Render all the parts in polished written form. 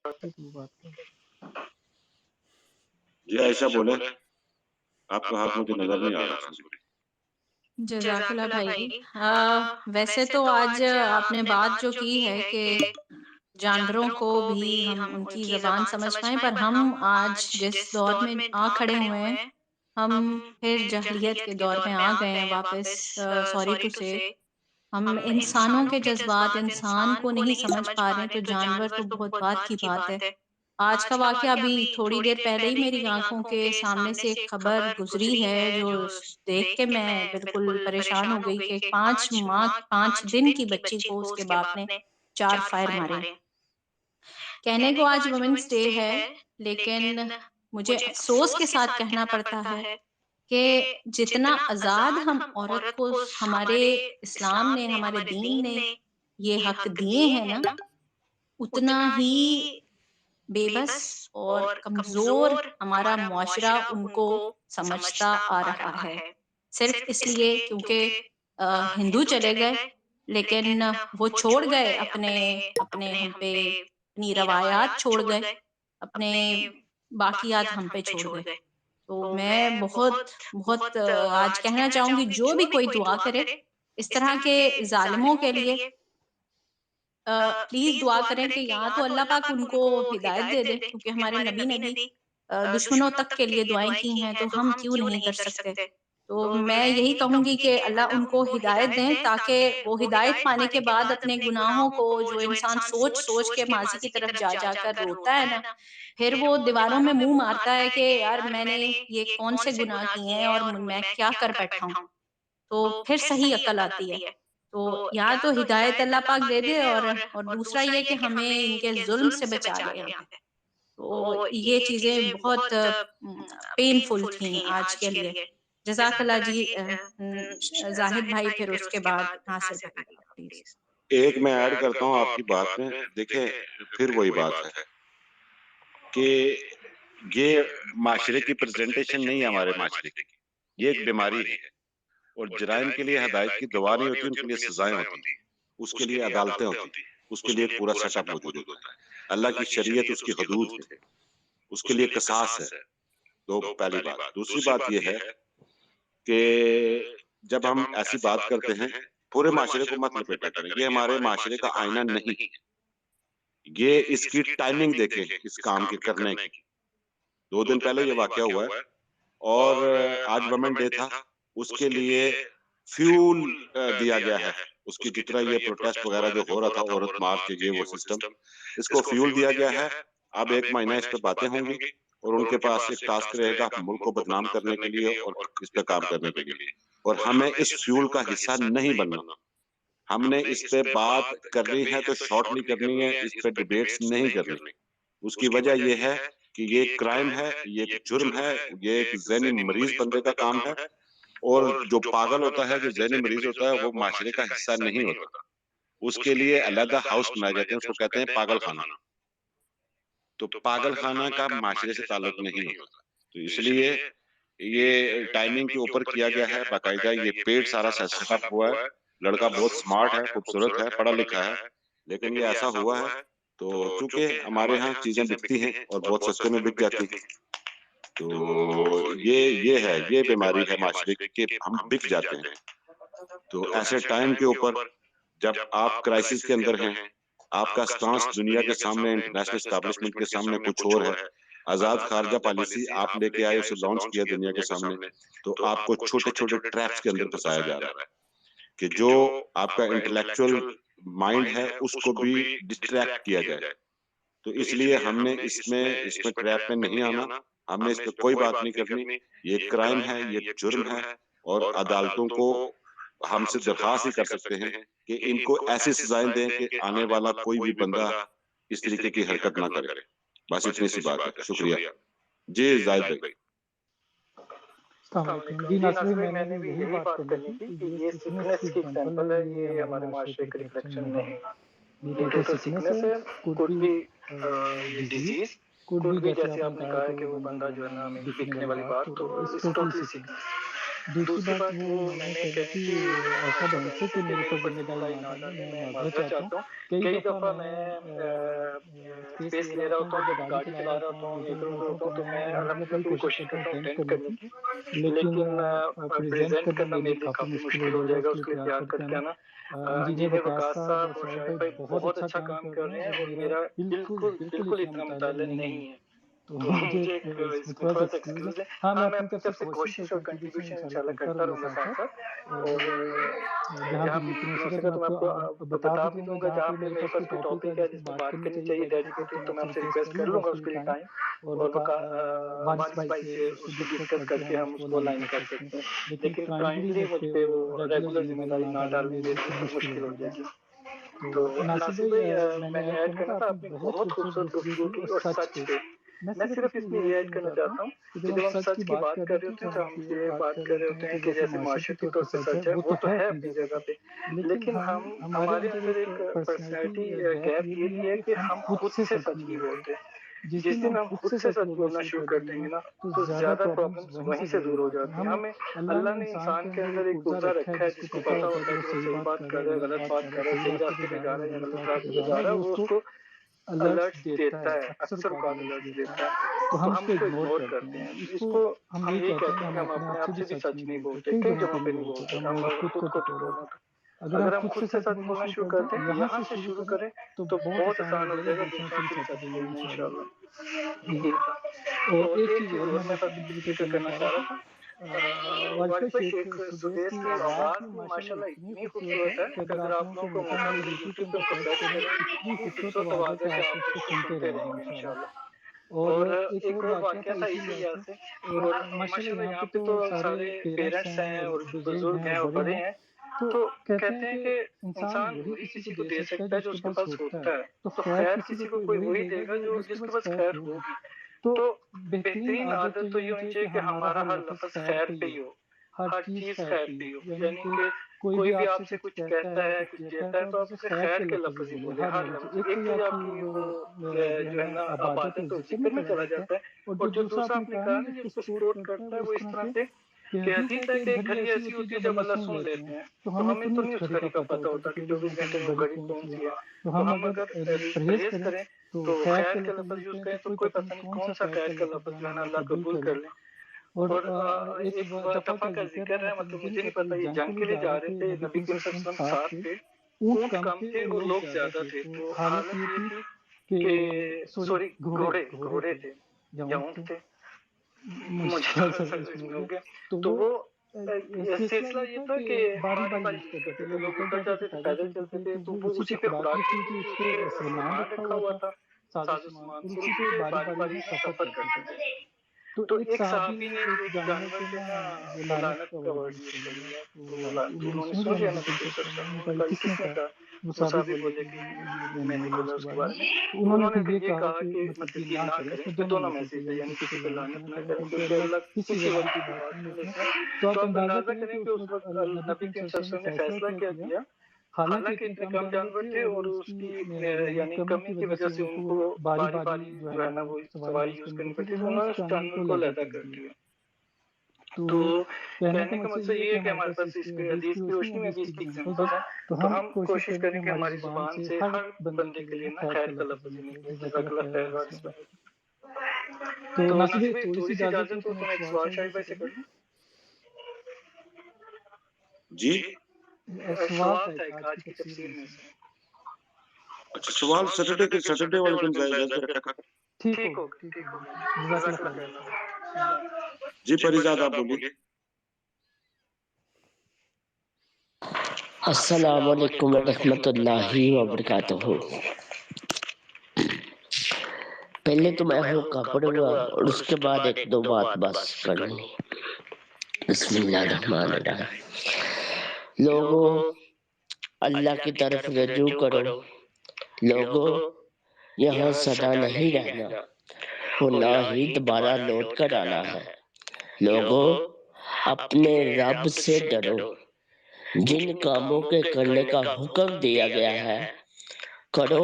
की बात है। जी आयशा बोले, आपका हाथ मुझे नजर नहीं आ रहा, सॉरी। जज़ाकल्लाह भाई। वैसे तो आज आपने बात जो की है कि जानवरों को भी हम उनकी ज़बान समझ पाएँ, पर हम आज जिस दौर में आ खड़े हुए हैं, हम फिर जाहिलियत के दौर में आ गए हैं वापस। सॉरी टू से हम इंसानों के जज़्बात इंसान को नहीं समझ पा रहे हैं, तो जानवर तो बहुत बात की बात है। आज का वाक़या अभी थोड़ी देर पहले ही मेरी आँखों के सामने से एक खबर गुज़री है, जो देख के मैं बिल्कुल परेशान हो गई कि 5 दिन की बच्ची को उसके बाप ने 4 फायर मारे। कहने को आज वुमेन्स डे है, लेकिन मुझे अफ़सोस के साथ कहना पड़ता है कि जितना आज़ाद हम औरत को हमारे इस्लाम ने, हमारे दीन ने ये हक दिए हैं ना, उतना ही बेबस और कमज़ोर हमारा मुआशरा उनको समझता आ रहा है। सिर्फ़ इसलिए क्योंकि हिंदू चले गए, लेकिन वो छोड़ गए अपने अपने हम पे अपनी रवायात छोड़ गए, अपने बाकियात हम पे छोड़ गए। तो मैं बहुत बहुत आज कहना चाहूँगी, जो भी कोई दुआ करे इस तरह के ज़ालिमों के लिए, प्लीज़ दुआ करें कि या तो अल्लाह पाक उनको हिदायत दे दे, क्योंकि हमारे नबी ने भी दुश्मनों तक के लिए दुआएँ की हैं, तो हम क्यों नहीं कर सकते? तो मैं यही कहूँगी कि अल्लाह उनको हिदायत दें, ताकि वो हिदायत पाने के बाद अपने गुनाहों को, जो इंसान सोच-सोच के माज़ी की तरफ जा-जा कर रोता है ना, फिर वो दीवारों में मुँह मारता है कि यार मैंने ये कौन से गुनाह किए हैं और मैं क्या कर बैठा हूँ। तो फिर सही अकल आती है। तो या तो हिदायत अल्लाह पाक दे दे, और दूसरा ये कि हमें इनके ज़ुल्म से बचा ले यहाँ पे। तो ये चीज़ें बहुत पेनफुल थीं आज के लिए। जज़ाकल्लाह जी। ज़ाहिद भाई फिर उसके बाद नासिर भाई आप प्लीज़। एक मैं ऐड करता हूँ आपकी बात में। देखें, फिर वही बात है कि ये माशरे की प्रेजेंटेशन नहीं है हमारे माशरे की, ये एक बीमारी है। और जराइम के लिए हदायत की दवा नहीं होती, उनके लिए सजाएं होती हैं, उसके लिए अदालतें होती हैं, उसके लिए एक पूरा सेटअप मौजूद होता है। अल्लाह की शरीयत, उसकी हदूद है, उसके लिए कसास है। तो पहली बात। दूसरी बात यह है कि जब हम ऐसी बात करते हैं, पूरे माशरे को मत लपेटा करें, ये हमारे माशरे का आईना नहीं है। ये इसकी टाइमिंग देखें इस काम के करने की। 2 दिन पहले ये वाकया हुआ है, और आज वुमेन डे था, उसके लिए फ्यूल दिया गया है। उसकी जितना ये प्रोटेस्ट वगैरह जो हो रहा था, औरत मार्च, ये वो सिस्टम, इसको फ्यूल दिया गया है। अब 1 महीना इस पे बातें होंगी, और उनके पास एक टास्क रहेगा मुल्क को बदनाम करने के लिए और इस पे काम करने के लिए। और हमें इस फ्यूल का हिस्सा नहीं बनना। हमने इस पे बात करनी है तो शॉर्टली करनी है, इस पे डिबेट्स नहीं करनी। उसकी वजह ये है कि ये क्राइम है, ये एक जुर्म है, ये एक ज़हनी मरीज बंदे का काम है। और जो पागल होता है, जो ज़हनी मरीज होता है, वो माशरे का हिस्सा नहीं होता। उसके लिए अलग हाउस बनाए जाते हैं, उसको कहते हैं पागल खाना। तो पागल खाना का माशरे से ताल्लुक नहीं होता। तो इसलिए ये टाइमिंग के ऊपर किया गया है बाकायदा। ये पेड सारा सेटअप हुआ है। लड़का बहुत स्मार्ट है, खूबसूरत है, पढ़ा लिखा है, लेकिन ये ऐसा हुआ है। तो चूंकि हमारे यहाँ चीजें बिकती हैं और बहुत सस्ते में बिक जाती हैं, तो ये बीमारी है माशरे की कि हम बिक जाते हैं। तो ऐसे टाइम के ऊपर, जब आप क्राइसिस के अंदर हैं, आपका स्टांस दुनिया के सामने, इंटरनेशनल एस्टैब्लिशमेंट के सामने कुछ और है, आजाद खारजा पॉलिसी आप लेके आए, उसे लॉन्च किया दुनिया के सामने, तो आपको छोटे छोटे ट्रैप्स के अंदर फंसाया जा रहा है कि जो आपका इंटेलेक्चुअल माइंड है उसको भी डिस्ट्रैक्ट किया जाए। तो इसलिए हमने इसमें इसमें ट्रैप में नहीं आना। हमने इस पे कोई बात नहीं करनी। ये क्राइम है, ये जुर्म है, और अदालतों को हमसे दरखास्त ही कर सकते हैं कि इनको ऐसी सजाएं दें कि आने वाला कोई भी बंदा इस तरीके की हरकत ना करे। बस इतनी सी बात है। शुक्रिया जी जाहिद भाई। अस्सलाम वालेकुम। जी नासिर भाई, मैंने भी यही बात करनी थी कि ये सिकनेस की एग्जांपल है, ये हमारे माशरे की रिफ्लेक्शन नहीं है। ये टोटल सिकनेस है, could be disease, could be जैसे आपने कहा कि वो बंदा जो है ना हमें बिकने वाली बात, तो इट्स टोटली सिकनेस। दूसरी बात वो मैंने कही कि आशा बहन से कि मेरे ऊपर ज़िम्मेदारी ना डालें, मैं माज़रत चाहता हूँ। कई दफ़ा मैं स्पेस ले रहा होता हूँ, जब गाड़ी चला रहा होता हूँ, इधर-उधर होता हूँ, तो मैं अल्हम्दुलिल्लाह पूरी कोशिश करता हूँ अटेंड करने की। लेकिन प्रेज़ेंट करना मेरे लिए काफ़ी मुश्किल हो जाएगा, उसके लिए तैयार करके आना। इंजीनियर वकास साहब और शाहिद भाई बहुत अच्छा काम कर रहे हैं और मेरा बिल्कुल इतना मुताल्ला नहीं है। तो मुझे एक इसमें थोड़ा-सा एक्सक्यूज़ है। हाँ, मैं अपनी तरफ से कोशिश और कंट्रीब्यूशन इंशाल्लाह करता रहूँगा साथ-साथ और जहाँ भी मीटिंग हो सका तो मैं आपको बता भी दूँगा जहाँ पे मेरे पास कोई टॉपिक है जिसमें बात करनी चाहिए डेडिकेटेड, तो मैं आपसे रिक्वेस्ट कर लूँगा उसके लिए टाइम और वारिस भाई से उसको डिस्कस करके हम उसको लाइन कर सकते हैं। लेकिन काइंडली मुझ पे वो रेगुलर ज़िम्मेदारी ना डालें, मेरे लिए मुश्किल हो जाएगी। तो नासिर भाई मैंने ऐड करना था, आपने बहुत खूबसूरत गुफ्तगू की और सच पे। मैं सिर्फ इसमें ये ऐड करना चाहता हूँ कि जब हम सच की बात कर रहे होते हैं तो हम ये बात कर रहे होते हैं कि जैसे माशरती तौर पे सच है, वो तो है अपनी जगह पे, लेकिन हम हमारे अंदर एक पर्सनैलिटी गैप ये भी है कि हम खुद से सच नहीं बोलते। जिस दिन हम खुद से सच बोलना शुरू कर देंगे ना, तो ज़्यादा प्रॉब्लम्स वहीं से दूर हो जाती हैं। हमें अल्लाह ने इंसान के अंदर एक पुर्जा रखा है जिसको पता होता है कि वो सही बात कर रहा है, गलत बात कर रहा है, सही रास्ते पे जा रहा है या गलत रास्ते पे जा रहा है, वो उसको अलर्ट्स देता है, अक्सर औक़ात अलर्ट्स देता है, तो हम उसको इग्नोर करते हैं। इसको हम यही कहते हैं कि हम अपने आप से भी सच नहीं बोलते, कई जगहों पे नहीं बोलते, हम अगर खुद को तोड़ना तो। अगर हम खुद से सच बोलना शुरू कर दें, यहाँ से शुरू करें, तो बहुत आसान हो जाएगा दूसरों से भी सच बोलना इंशाअल्लाह। और एक चीज़ और मैं बस ज़िक्र करना चाह रहा था, वारिस भाई शेख सुदेश की आवाज़ भी माशाल्लाह इतनी खूबसूरत है कि अगर आप लोगों को मौका मिले यूट्यूब पे उनको सर्च करें, इतनी खूबसूरत आवाज़ है कि आप उसको सुनते रहेंगे इंशाअल्लाह। और एक और वाक़या था इसी लिहाज़ से, और माशाल्लाह यहाँ पे तो सारे पेरेंट्स हैं और बुज़ुर्ग हैं और बड़े हैं, तो कहते हैं कि इंसान वही किसी को दे सकता है जो उसके पास होता है, तो खैर किसी को कोई वही देगा जो जिसके पास खैर होगी। तो बेहतरीन आदत तो ये होनी चाहिए कि हमारा हर लफ्ज़ खैर पे ही हो, हर चीज़ खैर पे ही हो, यानी कि कोई भी आपसे कुछ कहता है, कुछ देता है, तो आप उसे खैर के लफ्ज़ ही बोलें, हर लफ्ज़। एक तो ये आपकी वो जो है ना आबादत है, ज़िक्र में चला जाता है, और जो दूसरा आपने कहा ना जिसको सपोर्ट करता है, वो इस तरह से कि हदीस है कि एक घड़ी ऐसी होती है जब अल्लाह सुन लेते हैं, तो हमें तो नहीं उस घड़ी का पता होता कि 24 घंटे में वो घड़ी कौन सी है। तो हम अगर परहेज़ करें, तो खैर के लफ्ज़ यूज़ करें, तो कोई पता नहीं कौन सा खैर का लफ्ज़ जो है ना अल्लाह कबूल कर ले। और एक दफ़ा का ज़िक्र है, मतलब मुझे नहीं पता, ये जंग के लिए जा रहे थे, नबी करीम सल्लल्लाहु अलैहि वसल्लम साथ थे, ऊँट कम थे और लोग ज़्यादा थे, तो हालत ये थी कि सॉरी घोड़े थे या ऊँट थे, मुझे थोड़ा-सा इसमें हो गया। तो वो सिलसिला ये था कि बारी-बारी यूज़ करते थे, लोग निकल जाते थे, पैदल चलते थे, तो वो उसी पे खुराक रखी थी, उसपे सामान रखा हुआ था, साज़ो-सामान, और उसी पे बारी-बारी में सफ़र करते थे। तो एक सहाबी ने एक जानवर पे ना वो लानत का वर्ड यूज़ कर लिया, तो उन्होंने सुन लिया नबी करीम सल्लल्लाहु अलैहि वसल्लम ने कहा, ये किसने कहा? वो सहाबी बोले कि मैंने बोला उसके बारे में। तो उन्होंने फिर ये कहा कि मतलब ये ना करें, इसमें दोनों मैसेज थे, यानी किसी पे लानत ना करें, क्योंकि अल्लाह किसी वली की बात नहीं लेते हैं। तो आप अंदाज़ा करें कि उस वक़्त नबी करीम सल्लल्लाहु अलैहि वसल्लम ने फैसला क्या किया, हालाँकि इतने कम जानवर थे और उसकी यानी कमी की वजह से उनको बारी-बारी जो है ना वो सवारी यूज़ करनी पड़ती थी, तो उन्होंने उस जानवर को अलहदा कर दिया। तो कहने का मकसद ये है कि हमारे पास इस हदीस की रोशनी में भी इसकी एग्ज़ाम्पल्स हैं, तो हम कोशिश करें कि हमारी ज़ुबान से हर बंदे के लिए ना खैर का लफ्ज़ ही निकले। जज़ाकल्लाह खैर वारिस भाई। तो नासिर भाई थोड़ी-सी इजाज़त हो तो मैं एक सवाल शाहिद भाई से कर लूँ? जी? सवाल था एक आज की तफसीर में से। अच्छा, सवाल सैटरडे वाले दिन जायज़ पे रखा करें। ठीक हो गया। जज़ाकल्लाह खैर। जी, परिज़ाद आप बोलिए। अस्सलाम वालेकुम रहमतुल्लाहि व बरकातहू। पहले तो मैं होका पढ़ूंगा और उसके बाद एक दो बात बस करनी। बिस्मिल्लाहिर्रहमानिर्रहीम। लोगों, अल्लाह की तरफ रजू करो। लोगों, यहाँ सदा नहीं रहना और ना ही दोबारा लौट कर आना है। लोगों, अपने रब से डरो। जिन कामों के करने का हुक्म दिया गया है करो,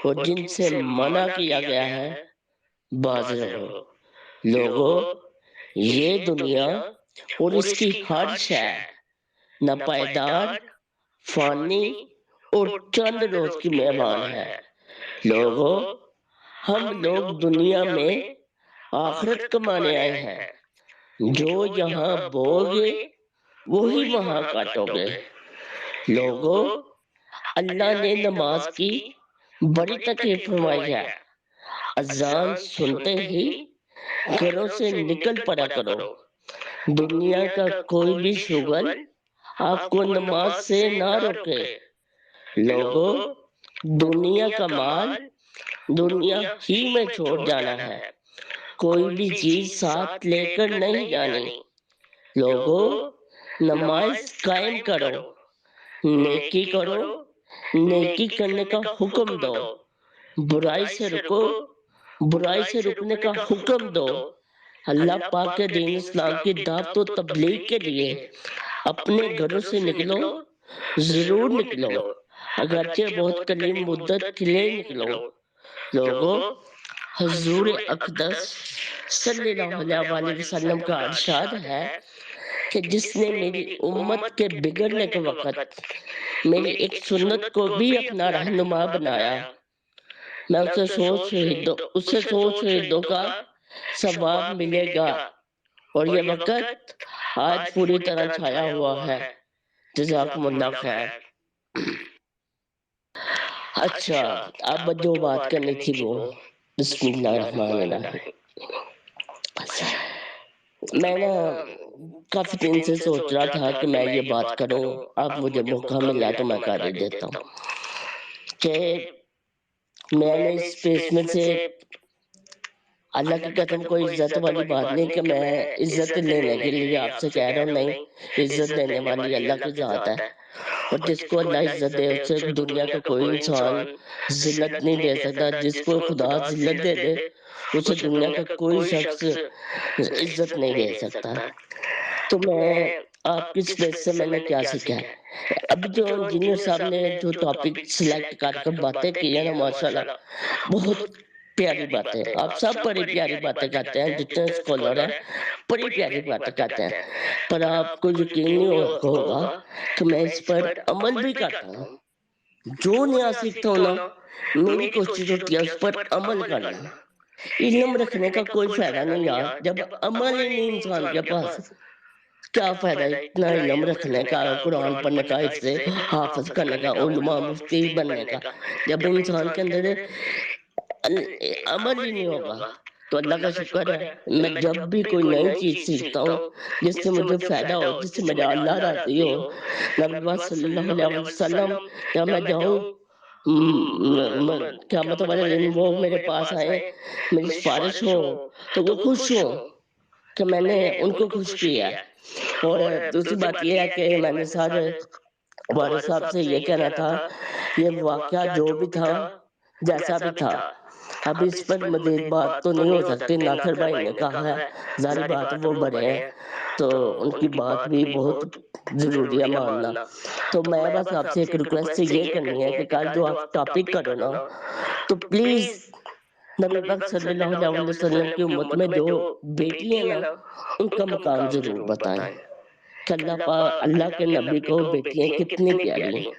और जिनसे मना किया गया है बाज रहो। लोगों, ये दुनिया اور اس کی ہر شے نہ پائیدار، فانی اور چند روز کی مہمان ہے۔ لوگوں، ہم لوگ دنیا میں آخرت کمانے آئے ہیں۔ جو یہاں بو گے وہی وہاں کاٹو گے۔ لوگوں، اللہ نے نماز کی بڑی تکلیف فرمائی ہے۔ اذان سنتے ہی گھروں سے نکل پڑا کرو۔ دنیا کا کوئی بھی شغل آپ کو نماز سے نہ روکے۔ لوگوں، دنیا کا مال دنیا ہی میں چھوڑ جانا ہے، کوئی بھی چیز ساتھ لے کر نہیں جانی۔ لوگوں، نماز قائم کرو، نیکی کرو، نیکی کرنے کا حکم دو، برائی سے رکو، برائی سے رکنے کا حکم دو۔ اللہ پاک کے دین اسلام کی دعوت و تبلیغ کے لیے اپنے گھروں سے نکلو، ضرور نکلو، اگرچہ بہت قلیل مدت کے لیے نکلو۔ لوگوں، حضور اقدس صلی اللہ علیہ وسلم کا ارشاد ہے کہ جس نے میری امت کے بگڑنے کے وقت میری ایک سنت کو بھی اپنا رہنما بنایا، میں اسے 100 شہیدوں کا ثواب ملے گا، اور یہ وقت آج پوری طرح چھایا ہوا ہے۔ جزاکم اللہ خیر۔ اچھا، اب جو بات کرنی تھی وہ بسم اللہ الرحمن الرحیم۔ میں نا کافی دن سے سوچ رہا تھا کہ میں یہ بات کروں، اب مجھے موقع ملا تو میں کر ہی دیتا ہوں کہ میں نے اس پیس میں سے اللہ کی قسم کوئی عزت والی بات نہیں کہ میں عزت لینے کے لیے آپ سے کہہ رہا ہوں، نہیں، عزت دینے والی اللہ کی ذات ہے، اور جس کو اللہ عزت دے اسے دنیا کا کوئی انسان ذلت نہیں دے سکتا۔ جس کو خدا ذلت دے دے اسے دنیا کا کوئی شخص عزت نہیں دے سکتا۔ تو میں آپ کی اسپیس سے میں نے کیا سیکھا ہے؟ ابھی جو انجینئر صاحب نے جو ٹاپک سلیکٹ کر کر باتیں کی ہیں نا، ماشاءاللہ بہت پیاری باتیں، آپ سب بڑی پیاری باتیں کرتے ہیں، جتنے اسکالر ہیں بڑی پیاری باتیں کرتے ہیں، پر آپ کو یقین نہیں ہوگا کہ میں اس پر عمل بھی کرتا ہوں۔ جو نیا سیکھتا ہوں نا، میری کوشش ہوتی ہے اس پر عمل کرنا۔ علم رکھنے کا کوئی فائدہ نہیں یار جب عمل ہی نہیں انسان کے پاس، کیا فائدہ اتنا علم رکھنے کا، قرآن پڑھنے کا، اس سے حافظ کرنے کا، علماء مفتی بننے کا، جب انسان کے اندر عمل ہی نہیں ہوگا۔ تو اللہ کا شکر ہے میں جب بھی کوئی نئی چیز سیکھتا ہوں جس سے مجھے فائدہ ہو، جس سے میرا اللہ راضی ہو، نبی پاک صلی اللہ علیہ وسلم جب میں جاؤں قیامت والے دن وہ میرے پاس آئے، میری سفارش ہو تو وہ خوش ہوں کہ میں نے ان کو خوش کیا۔ اور دوسری بات یہ ہے کہ میں نے سارے والد صاحب سے یہ کہنا تھا، یہ واقعہ جو بھی تھا جیسا بھی تھا، اب اس پر مزید بات تو نہیں ہو سکتی، ناصر بھائی نے کہا ہے، ظاہر بات وہ بڑے ہیں تو ان کی بات بھی بہت ضروری ہے ماننا۔ تو میں بس آپ سے ایک ریکویسٹ یہ کرنی ہے کہ کل جو آپ ٹاپک کرو نا تو پلیز نبی پاک صلی اللہ علیہ وسلم کی امت میں جو بیٹی ہیں نا ان کا مقام ضرور بتائیں کہ اللہ کے نبی کو بیٹیاں کتنی پیاری ہیں،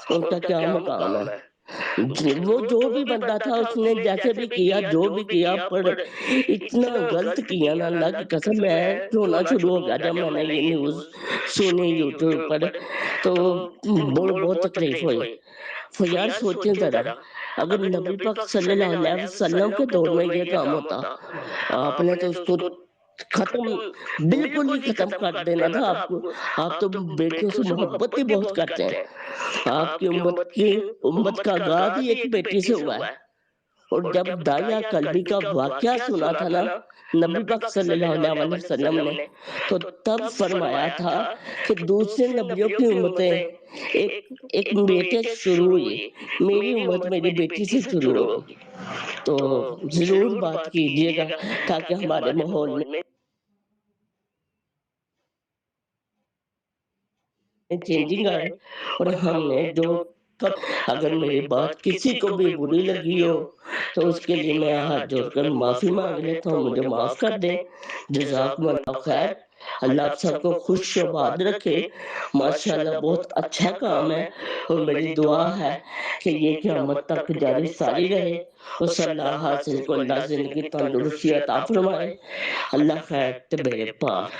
ان کا کیا مقام ہے۔ وہ جو بھی بندہ تھا اس نے جیسے بھی کیا جو بھی کیا، پر اتنا غلط کیا نا، اللہ کی قسم میں رونا شروع ہو گیا جب میں نے یہ نیوز سنی یوٹیوب پر، تو بہت تکلیف ہوئی۔ یار سوچیں ذرا، اگر نبی پاک صلی اللہ علیہ وسلم کے دور میں یہ کام ہوتا، آپ نے تو اس کو ختم، بالکل ہی ختم کر دینا تھا۔ آپ تو بیٹیوں سے محبت ہی بہت کرتے ہیں، آپ کی امت کا آغاز ہی ایک بیٹی سے ہوا ہے۔ اور جب دایا قلبی کا واقعہ سنا تھا نا نبی پاک صلی اللہ علیہ وسلم نے، تو تب فرمایا تھا کہ دوسرے نبیوں کی امتیں ایک بیٹے سے شروع ہوئی، میری امت میری بیٹی سے شروع ہوگی۔ تو ضرور بات کیجیے گا تاکہ ہمارے ماحول میں چینجنگ آئے، اور ہم نے جو اگر میری بات کسی کو بھی بری لگی ہو تو اس کے لیے میں ہاتھ جوڑ کر معافی مانگ لیتا ہوں، مجھے معاف کر دیں۔ جزاکم اللہ خیر۔ اللہ آپ سب کو خوش و آباد رکھے. ماشاءاللہ بہت اچھا کام ہے اور میری دعا ہے کہ یہ قیامت تک جاری ساری رہے اور صلاح حاصل کو اللہ زندگی تندرستی عطا فرمائے. اللہ خیر تے بے پاک.